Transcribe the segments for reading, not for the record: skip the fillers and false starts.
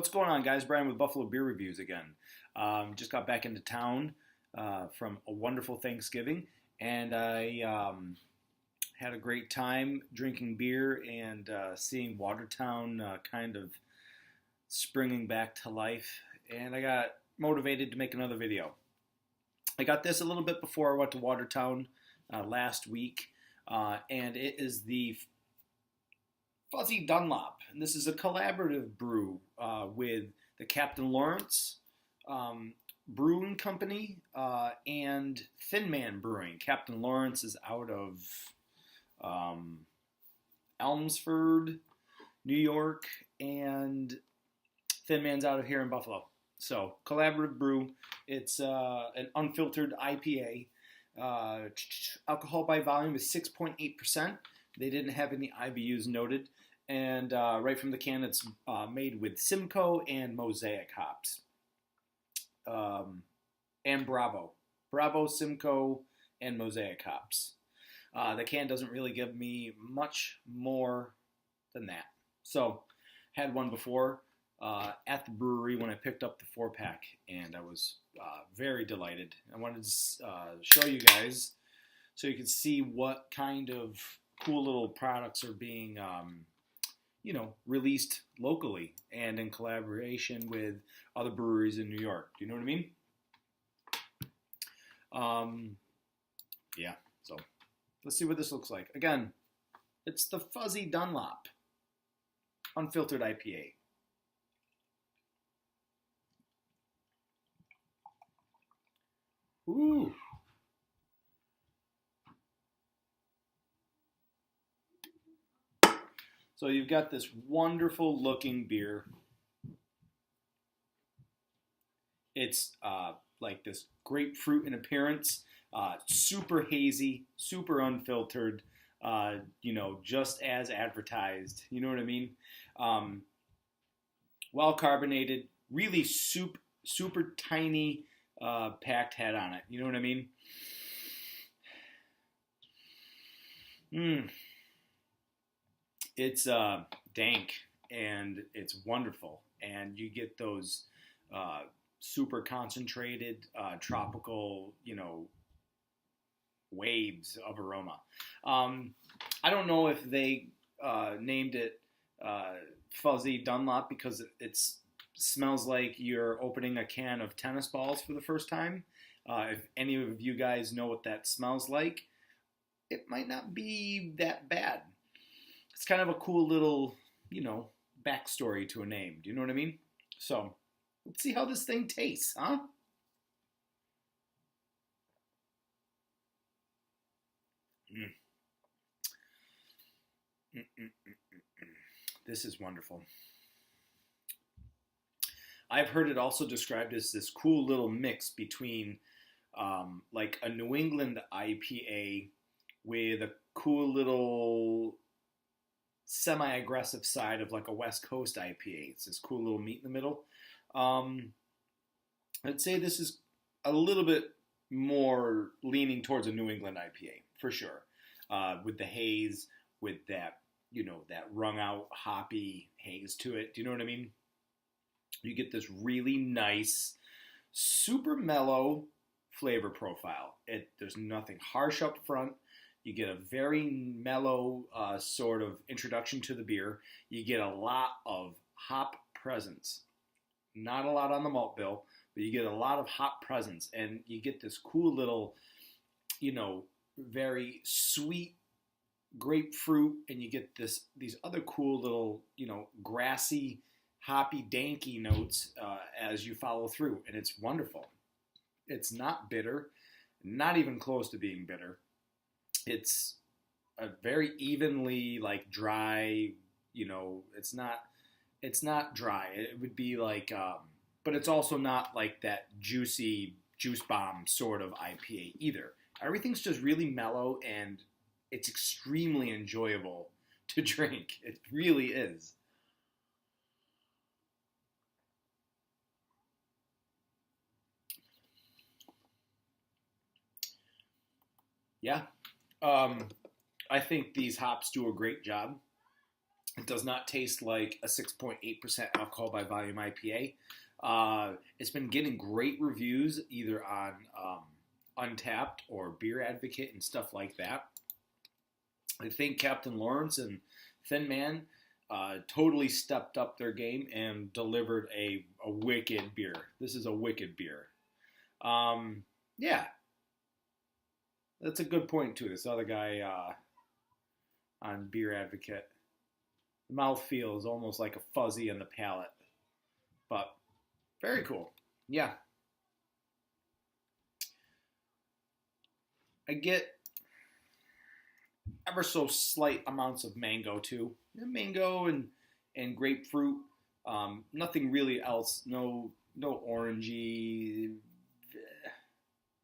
What's going on, guys? Brian with Buffalo Beer Reviews again. Just got back into town from a wonderful Thanksgiving, and I had a great time drinking beer and seeing Watertown kind of springing back to life, and I got motivated to make another video. I got this a little bit before I went to Watertown last week, and it is the Fuzzy Dunlop. And this is a collaborative brew with the Captain Lawrence Brewing Company and Thin Man Brewing. Captain Lawrence is out of Elmsford, New York, and Thin Man's out of here in Buffalo. So, collaborative brew. It's an unfiltered IPA. Alcohol by volume is 6.8%. They didn't have any IBUs noted. And right from the can, it's made with Simcoe and Mosaic hops. And Bravo. Bravo, Simcoe, and Mosaic hops. The can doesn't really give me much more than that. So, had one before at the brewery when I picked up the 4-pack, and I was very delighted. I wanted to show you guys so you can see what kind of cool little products are being released locally and in collaboration with other breweries in New York. Do you know what I mean? Yeah, so let's see what this looks like. Again, it's the Fuzzy Dunlop Unfiltered IPA. Ooh. So you've got this wonderful looking beer. It's like this grapefruit in appearance, super hazy, super unfiltered, just as advertised. You know what I mean? Well carbonated, really super tiny packed head on it. You know what I mean? It's dank and it's wonderful, and you get those super concentrated tropical, waves of aroma. I don't know if they named it Fuzzy Dunlop because it smells like you're opening a can of tennis balls for the first time. If any of you guys know what that smells like, it might not be that bad. It's kind of a cool little, backstory to a name. Do you know what I mean? So, let's see how this thing tastes, huh? This is wonderful. I've heard it also described as this cool little mix between like a New England IPA with a cool little semi-aggressive side of like a West Coast IPA. It's this cool little meat in the middle. I'd say this is a little bit more leaning towards a New England IPA, for sure. With the haze, with that, that wrung out hoppy haze to it. Do you know what I mean? You get this really nice, super mellow flavor profile. There's nothing harsh up front. You get a very mellow sort of introduction to the beer. You get a lot of hop presence. Not a lot on the malt bill, but you get a lot of hop presence. And you get this cool little, very sweet grapefruit. And you get these other cool little, grassy, hoppy, danky notes as you follow through. And it's wonderful. It's not bitter, not even close to being bitter. It's a very evenly dry, it's not dry. It would be like, but it's also not like that juicy juice bomb sort of IPA either. Everything's just really mellow and it's extremely enjoyable to drink. It really is. Yeah. I think these hops do a great job. It does not taste like a 6.8% alcohol by volume IPA. It's been getting great reviews either on Untapped or Beer Advocate and stuff like that. I think Captain Lawrence and Thin Man totally stepped up their game and delivered a wicked beer. This is a wicked beer. Yeah, that's a good point too. This other guy on Beer Advocate. The mouthfeel is almost like a fuzzy in the palate. But very cool. Yeah. I get ever so slight amounts of mango too. Mango and grapefruit. Nothing really else. No orangey.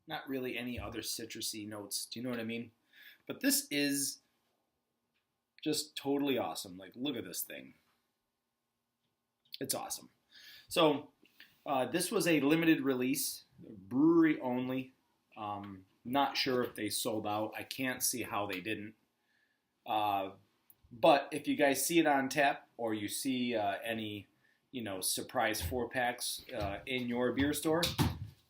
Not really any other citrusy notes. Do you know what I mean? But this is just totally awesome. Like, look at this thing. It's awesome. So, this was a limited release, brewery only. Not sure if they sold out. I can't see how they didn't. But if you guys see it on tap or you see any, surprise 4-packs in your beer store,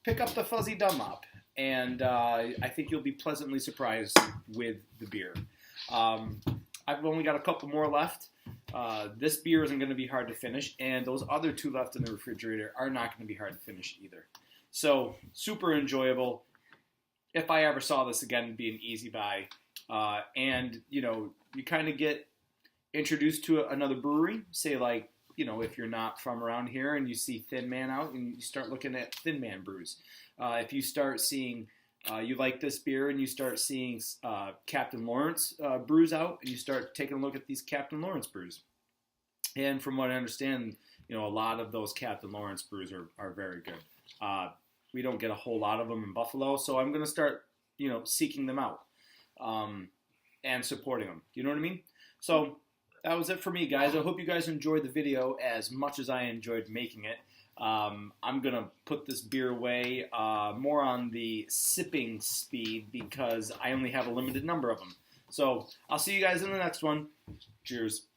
pick up the Fuzzy Dunlop. And I think you'll be pleasantly surprised with the beer. I've only got a couple more left. This beer isn't going to be hard to finish, and those other 2 left in the refrigerator are not going to be hard to finish either. So, super enjoyable. If I ever saw this again, it'd be an easy buy. And, you kind of get introduced to another brewery. Say, like, if you're not from around here and you see Thin Man out, and you start looking at Thin Man brews. If you start seeing... you like this beer and you start seeing Captain Lawrence brews out, and you start taking a look at these Captain Lawrence brews. And from what I understand, a lot of those Captain Lawrence brews are very good. We don't get a whole lot of them in Buffalo, so I'm going to start, seeking them out and supporting them. You know what I mean? So that was it for me, guys. I hope you guys enjoyed the video as much as I enjoyed making it. I'm going to put this beer away more on the sipping speed because I only have a limited number of them. So I'll see you guys in the next one. Cheers.